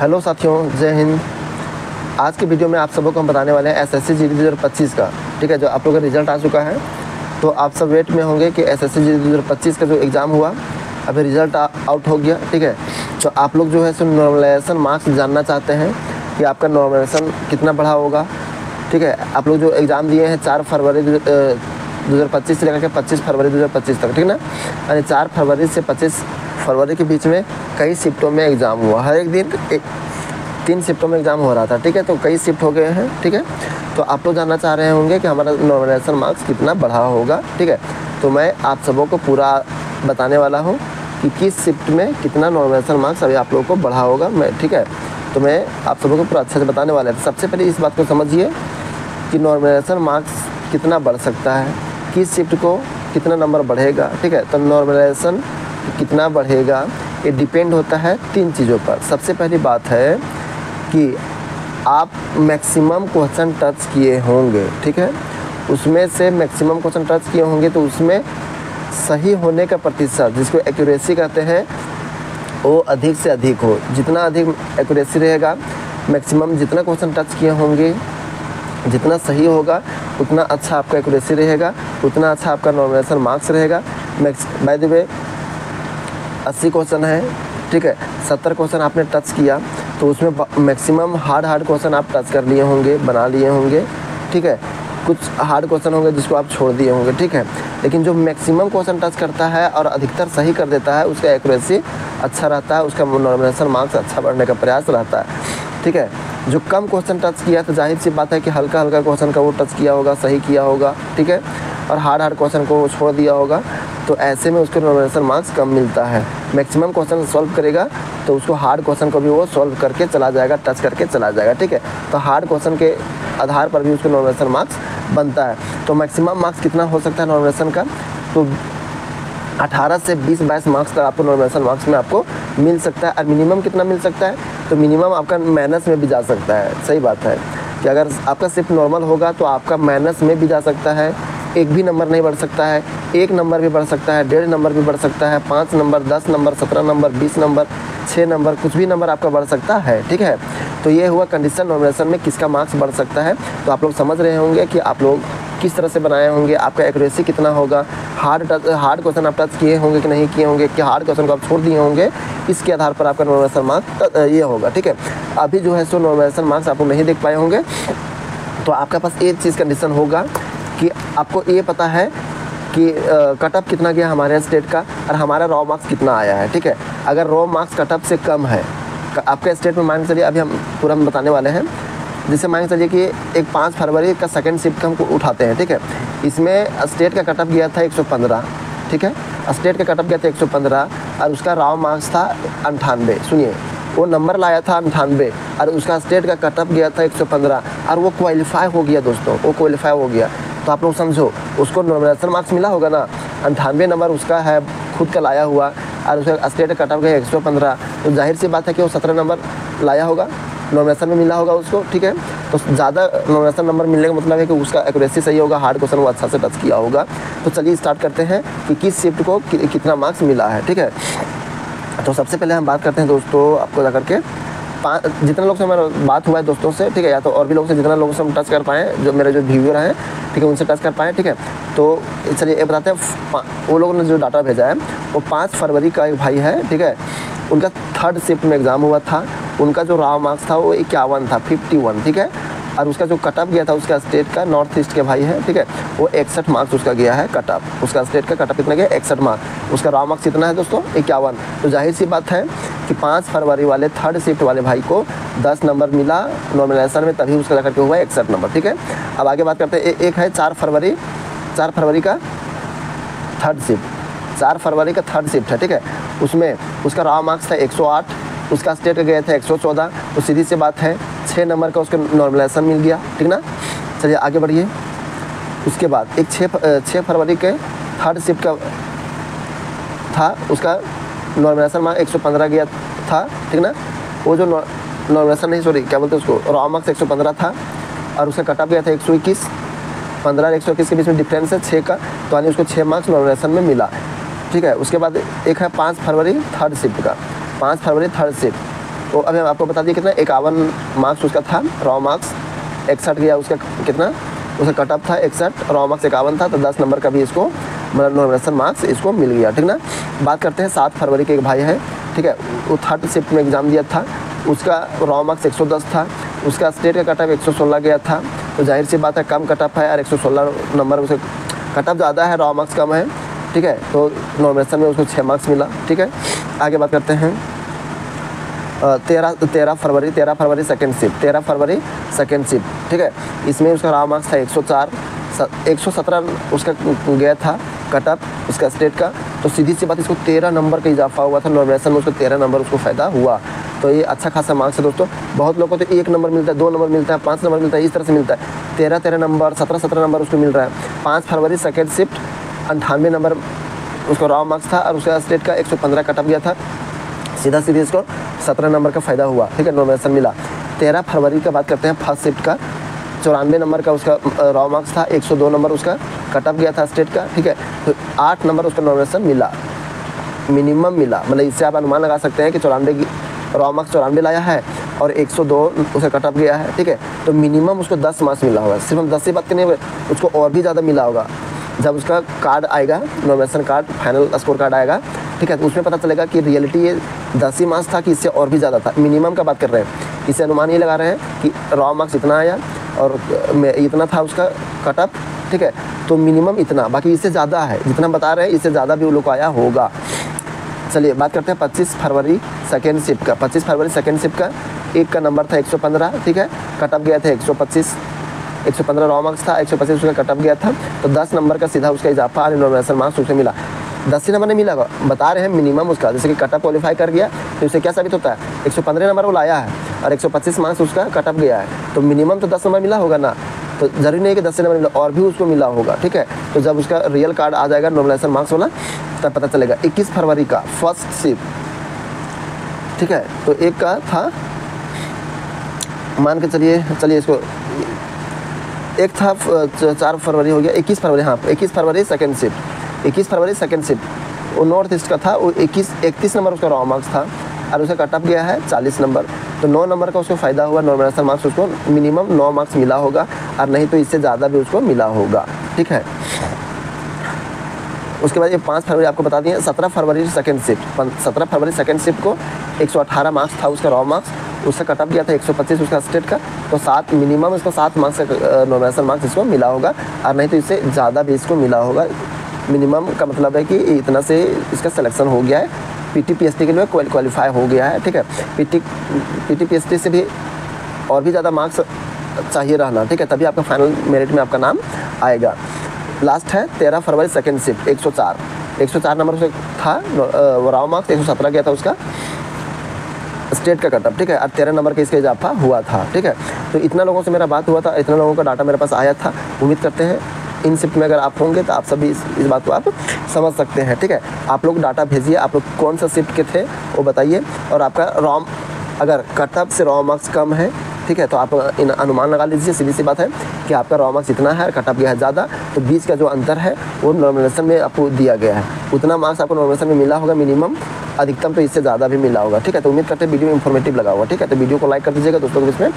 Hello साथियों, जय हिंद। आज के वीडियो में आप सबको हम बताने वाले हैं एसएससी जीडी 2025 का, ठीक है, जो आप लोगों का रिजल्ट आ चुका है। तो आप सब वेट में होंगे कि एसएससी जीडी 2025 का जो एग्ज़ाम हुआ अभी रिजल्ट आउट हो गया, ठीक है। तो आप लोग जो है सो नॉर्मलाइजेशन मार्क्स जानना चाहते हैं कि आपका नॉर्मलाइजेशन कितना बढ़ा होगा, ठीक है। आप लोग जो एग्ज़ाम दिए हैं 4 फरवरी 2025 से लेकर के 25 फरवरी 2025 तक, ठीक ना, यानी 4 फरवरी से 25 फरवरी के बीच में कई शिफ्टों में एग्ज़ाम हुआ। हर एक दिन 3 शिफ्टों में एग्ज़ाम हो रहा था, ठीक है। तो कई शिफ्ट हो गए हैं, ठीक है। तो आप लोग जानना चाह रहे होंगे कि हमारा नॉर्मलाइजेशन मार्क्स कितना बढ़ा होगा, ठीक है। तो मैं आप सबों को पूरा बताने वाला हूँ कि किस शिफ्ट में कितना नॉर्मलाइजेशन मार्क्स अभी आप लोगों को बढ़ा होगा, मैं, ठीक है। तो मैं आप सबों को पूरा अच्छे से बताने वाला है। सबसे पहले इस बात को समझिए कि नॉर्मलाइजेशन मार्क्स कितना बढ़ सकता है, किस शिफ्ट को कितना नंबर बढ़ेगा, ठीक है। तो नॉर्मलाइजेशन कितना बढ़ेगा ये डिपेंड होता है 3 चीज़ों पर। सबसे पहली बात है कि आप मैक्सिमम क्वेश्चन टच किए होंगे, ठीक है। उसमें से मैक्सिमम क्वेश्चन टच किए होंगे तो उसमें सही होने का प्रतिशत, जिसको एक्यूरेसी कहते हैं, वो अधिक से अधिक हो। जितना अधिक एक्यूरेसी रहेगा, मैक्सिमम जितना क्वेश्चन टच किए होंगे, जितना सही होगा उतना अच्छा आपका एक्यूरेसी रहेगा, उतना अच्छा आपका नॉर्मलाइजेशन मार्क्स रहेगा। बाय द वे 80 क्वेश्चन है, ठीक है, 70 क्वेश्चन आपने टच किया तो उसमें मैक्सिमम हार्ड क्वेश्चन आप टच कर लिए होंगे, बना लिए होंगे, ठीक है। कुछ हार्ड क्वेश्चन होंगे जिसको आप छोड़ दिए होंगे, ठीक है। लेकिन जो मैक्सिमम क्वेश्चन टच करता है और अधिकतर सही कर देता है उसका एक्यूरेसी अच्छा रहता है, उसका नॉर्मलाइजेशन मार्क्स अच्छा बढ़ने का प्रयास रहता है, ठीक है। जो कम क्वेश्चन टच किया तो जाहिर सी बात है कि हल्का क्वेश्चन का वो टच किया होगा, सही किया होगा, ठीक है, और हार्ड क्वेश्चन को छोड़ दिया होगा, तो ऐसे में उसको नॉर्मलाइजेशन मार्क्स कम मिलता है। मैक्सिमम क्वेश्चन सॉल्व करेगा तो उसको हार्ड क्वेश्चन को भी वो सॉल्व करके चला जाएगा, टच करके चला जाएगा, ठीक है। तो हार्ड क्वेश्चन के आधार पर भी उसको नॉर्मलाइजेशन मार्क्स बनता है। तो मैक्सिमम मार्क्स कितना हो सकता है नॉर्मलाइजेशन का, तो 18 से 20-22 मार्क्स तक आपको नॉर्मलाइजेशन मार्क्स में आपको मिल सकता है। और मिनिमम कितना मिल सकता है, तो मिनिमम आपका माइनस में भी जा सकता है। सही बात है कि अगर आपका सिर्फ नॉर्मल होगा तो आपका माइनस में भी जा सकता है, 1 भी नंबर नहीं बढ़ सकता है, 1 नंबर भी बढ़ सकता है, 1.5 नंबर भी बढ़ सकता है, 5 number, 10 number, 17 number, 20 number, 6 number, कुछ भी नंबर आपका बढ़ सकता है, ठीक है। तो ये हुआ कंडीशन नॉर्मलाइजेशन में किसका मार्क्स बढ़ सकता है। तो आप लोग समझ रहे होंगे कि आप लोग किस तरह से बनाए होंगे, आपका एक्यूरेसी कितना होगा, हार्ड क्वेश्चन आप टच किए होंगे कि नहीं किए होंगे, कि हार्ड क्वेश्चन को आप छोड़ दिए होंगे, इसके आधार पर आपका नॉर्मलाइजेशन मार्क्स ये होगा, ठीक है। अभी जो है सो नॉर्मलाइजेशन मार्क्स आप लोग नहीं देख पाए होंगे, तो आपके पास एक चीज़ कंडीशन होगा कि आपको ये पता है कि कट ऑफ कितना गया हमारे स्टेट का और हमारा रॉ मार्क्स कितना आया है, ठीक है। अगर रॉ मार्क्स कट ऑफ से कम है आपके स्टेट में, मान के चलिए, अभी हम पूरा बताने वाले हैं। जैसे मान के चलिए कि एक 5 फरवरी का सेकंड शिफ्ट हम उठाते हैं, ठीक है। इसमें स्टेट का कट ऑफ गया था 115, ठीक है। स्टेट का कट ऑफ गया था 115 और उसका रॉ मार्क्स था 98। सुनिए, वो नंबर लाया था 98 और उसका स्टेट का कट ऑफ गया था 115 और वो क्वालिफाई हो गया दोस्तों, वो क्वालिफाई हो गया। तो आप लोग समझो, उसको नॉर्मलाइजेशन मार्क्स मिला होगा ना, 98 नंबर उसका है खुद का लाया हुआ और उसका स्टेट का कट ऑफ गया 115, तो जाहिर सी बात है कि वो 17 नंबर लाया होगा, नॉर्मलाइजेशन में मिला होगा उसको, ठीक है। तो ज़्यादा नॉर्मलाइजेशन नंबर मिलने का मतलब है कि उसका एक्यूरेसी सही होगा, हार्ड क्वेश्चन वो अच्छा से टच किया होगा। तो चलिए स्टार्ट करते हैं कि किस शिफ्ट को कितना मार्क्स मिला है, ठीक है। तो सबसे पहले हम बात करते हैं दोस्तों, आपको जा करके जितने लोग से हमारा बात हुआ है दोस्तों से, ठीक है, या तो और भी लोग से, जितना लोगों से हम टच कर पाएँ, जो मेरे जो व्यूअर हैं, ठीक है, उनसे टच कर पाएँ, ठीक है। तो चलिए ये बताते हैं, वो लोगों ने जो डाटा भेजा है वो 5 फरवरी का एक भाई है, ठीक है। उनका 3rd शिफ्ट में एग्ज़ाम हुआ था, उनका जो रॉ मार्क्स था वो 51 था, 51, ठीक है। और उसका जो कट ऑफ गया था उसका स्टेट का, नॉर्थ ईस्ट के भाई है, ठीक है, वो 61 मार्क्स उसका गया है कट ऑफ, उसका स्टेट का कट ऑफ कितना गया 61 मार्क्स, उसका रॉ मार्क्स कितना है दोस्तों 51। तो जाहिर सी बात है कि 5 फरवरी वाले 3rd शिफ्ट वाले भाई को 10 नंबर मिला नॉर्मलाइजेशन में, तभी उसका जाकर के हुआ 61 नंबर, ठीक है। अब आगे बात करते हैं, एक है 4 फरवरी का 3rd शिफ्ट, 4 फरवरी का 3rd शिफ्ट है, ठीक है। उसमें उसका रॉ मार्क्स था 108, उसका स्टेट का गया था 114, तो सीधी सी बात है 6 नंबर का उसका नॉर्मलाइजेशन मिल गया, ठीक ना। चलिए आगे बढ़िए। उसके बाद एक 6 फरवरी के 3rd शिफ्ट का था, उसका नॉर्मलाइजेशन मार्क्स 115 गया था, ठीक ना। वो जो नॉर्मलाइजेशन नहीं, सॉरी, क्या बोलते हैं उसको, रॉ मार्क्स 115 था और उसका कट ऑफ गया था 121, 15 और 121 के बीच में डिफरेंस है 6 का, तो यानी उसको 6 मार्क्स नॉर्मलाइजेशन में मिला, ठीक है। उसके बाद एक है 5 फरवरी 3rd शिफ्ट का, 5 फरवरी 3rd शिफ्ट, तो अभी हम आपको बता दिए कितना 51 मार्क्स उसका था, रॉ मार्क्स 61 गया उसका, कितना उसका कट ऑफ था 61, रॉ मार्क्स 51 था, तो 10 नंबर का भी इसको मतलब नॉमिनेशन मार्क्स इसको मिल गया, ठीक ना। बात करते हैं 7 फरवरी के एक भाई है, ठीक है, वो 3rd शिफ्ट में एग्ज़ाम दिया था, उसका रॉ मार्क्स 110 था, उसका स्टेट का कट ऑफ 116 गया था, तो जाहिर सी बात है कम कट ऑफ है यार, 116 नंबर उसका कट ऑफ ज़्यादा है, रॉ मार्क्स कम है, ठीक है, तो नॉमिनेशन में उसको 6 मार्क्स मिला, ठीक है। आगे बात करते हैं 13 फरवरी सेकेंड शिफ्ट, 13 फरवरी सेकेंड शिफ्ट, ठीक है, इसमें उसका रॉ मार्क्स था 104, 117 उसका गया था कट ऑफ उसका स्टेट का, तो सीधी सी बात इसको 13 नंबर का इजाफा हुआ था नॉमिनेशन में, उसको 13 नंबर उसको फ़ायदा हुआ, तो ये अच्छा खासा मार्क्स है दोस्तों। बहुत लोगों को तो 1 नंबर मिलता है, 2 नंबर मिलता है, 5 नंबर मिलता है, इस तरह से मिलता है, 13 नंबर 17 नंबर उसको मिल रहा है। 5 फरवरी सेकेंड शिफ्ट 98 नंबर उसका रॉ मार्क्स था और उसका स्टेट का 115 कट ऑफ गया था, सीधा इसको 17 नंबर का फ़ायदा हुआ, ठीक है, नॉमिनेशन मिला। 13 फरवरी का बात करते हैं फर्स्ट शिफ्ट का, 94 नंबर का उसका रॉ मार्क्स था, 102 नंबर उसका कट ऑफ गया था स्टेट का, ठीक है, तो 8 नंबर उसका नॉमिनेशन मिला, मिनिमम मिला, मतलब इससे आप अनुमान लगा सकते हैं कि 94 की रॉ मार्क्स 94 लाया है और 102 उसका कट ऑफ गया है, ठीक है, तो मिनिमम उसको 10 मार्क्स मिला होगा। सिर्फ हम 10 से बात करने, उसको और भी ज़्यादा मिला होगा। जब उसका कार्ड आएगा, nomination card, final score card आएगा, ठीक है, तो उसमें पता चलेगा कि रियलिटी ये 10 ही मार्क्स था कि इससे और भी ज़्यादा था। मिनिमम का बात कर रहे हैं, इससे अनुमान ये लगा रहे हैं कि रॉ मार्क्स इतना आया और इतना था उसका कट ऑफ, ठीक है, तो मिनिमम इतना, बाकी इससे ज़्यादा है, जितना बता रहे हैं इससे ज़्यादा भी वो लोग को आया होगा। चलिए बात करते हैं 25 फरवरी सेकेंड शिफ्ट का। 25 फरवरी सेकेंड शिफ्ट का एक का नंबर था 115, ठीक है, कट ऑफ गया था 115 रॉ मार्क्स था, 125 उसका कट ऑफ गया था, तो 10 नंबर का सीधा उसका इजाफा नॉमिनेशन मार्क्स उसे मिला। 10 ही नंबर नहीं मिला, बता रहे हैं मिनिमम उसका, जैसे कि कट ऑफ क्वालिफाई कर गया तो उससे क्या साबित होता है, 115 नंबर वो लाया है और 125 मार्क्स उसका कट ऑफ गया है, तो मिनिमम तो 10 नंबर मिला होगा ना, तो जरूरी नहीं है कि 10 नंबर मिला, और भी उसको मिला होगा, ठीक है। तो जब उसका रियल कार्ड आ जाएगा नॉमिनेशन मार्क्स वाला तब पता चलेगा। 21 फरवरी का फर्स्ट शिफ्ट, ठीक है, तो एक का था, मान के चलिए इसको, एक था 4 फरवरी हो गया, 21 फरवरी, हाँ 21 फरवरी सेकेंड शिफ्ट, 21 फरवरी सेकेंड शिफ्ट वो नॉर्थ ईस्ट का था, वो 31 नंबर उसका रॉ मार्क्स था और उसका कट ऑफ गया है 40 नंबर, तो 9 नंबर का उसको फ़ायदा हुआ, नॉमिनेशन मार्क्स उसको मिनिमम 9 मार्क्स मिला होगा और नहीं तो इससे ज़्यादा भी उसको मिला होगा, ठीक है। उसके बाद ये 5 फरवरी आपको बता दिए। 17 फरवरी सेकेंड शिफ्ट, 17 फरवरी सेकेंड शिफ्ट को 118 मार्क्स था उसका रॉ मार्क्स, उसका कट ऑफ गया था 125 उसका स्टेट का, तो 7 मिनिमम इसको 7 मार्क्स का नॉमिनेशन मार्क्स इसको मिला होगा और नहीं तो इससे ज़्यादा भी इसको मिला होगा। मिनिमम का मतलब है कि इतना से इसका सिलेक्शन हो गया है, PT-PST के लिए क्वालिफाई हो गया है, ठीक है। PT-PST से भी और भी ज़्यादा मार्क्स चाहिए रहना, ठीक है, तभी आपका फाइनल मेरिट में आपका नाम आएगा। लास्ट है 13 फरवरी सेकेंड शिफ्ट 104 नंबर से था, रॉ मार्क्स 117 गया था उसका स्टेट का कटअप, ठीक है, और 13 नंबर का इसका इजाफा हुआ था, ठीक है। तो इतना लोगों से मेरा बात हुआ था, इतना लोगों का डाटा मेरे पास आया था। उम्मीद करते हैं इन शिफ्ट में अगर आप होंगे तो आप सभी इस बात को आप समझ सकते हैं, ठीक है। आप लोग डाटा भेजिए, आप लोग कौन सा शिफ्ट के थे वो बताइए, और आपका रॉ अगर कटअप से रॉ मार्क्स कम है, ठीक है, तो आप इन अनुमान लगा लीजिए। सीधी सी बात है कि आपका रॉ मार्क्स इतना है और कटअप गया है ज़्यादा, तो बीच का जो अंतर है वो नॉमिनेशन में आपको दिया गया है, उतना मार्क्स आपको नॉमिनेशन में मिला होगा मिनिमम, अधिकतम तो इससे ज़्यादा भी मिला होगा, ठीक है। तो उम्मीद करते हैं वीडियो इन्फॉर्मेटिव लगा होगा, ठीक है। तो वीडियो को लाइक कर दीजिएगा, दोस्तों को इसमें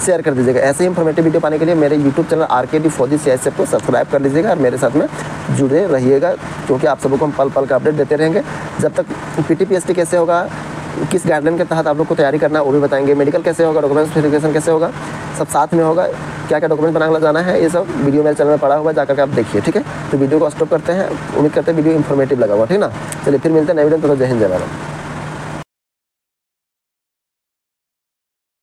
शेयर कर दीजिएगा। ऐसे ही इन्फॉर्मेटिव वीडियो पाने के लिए मेरे यूट्यूब चैनल RKD फौजी CISF को सब्सक्राइब कर लीजिएगा और मेरे साथ में जुड़े रहिएगा, क्योंकि आप सबको हम पल पल का अपडेट देते रहेंगे। जब तक PT-PST कैसे होगा, किस गाइडलाइन के तहत आप लोग को तैयारी करना है वो भी बताएंगे, मेडिकल कैसे होगा, डॉक्यूमेंट्स वेरिफिकेशन कैसे होगा, सब साथ में होगा। क्या क्या डॉक्यूमेंट बनाकर जाना है ये सब वीडियो मेरे चैनल में पड़ा हुआ, जाकर के आप देखिए, ठीक है। तो वीडियो को स्टॉप करते हैं, उम्मीद करते हैं वीडियो इन्फॉर्मेटिव लगा हुआ, ठीक ना। चलिए फिर मिलते हैं नए वीडियो, तो जय हिंद जय भारत।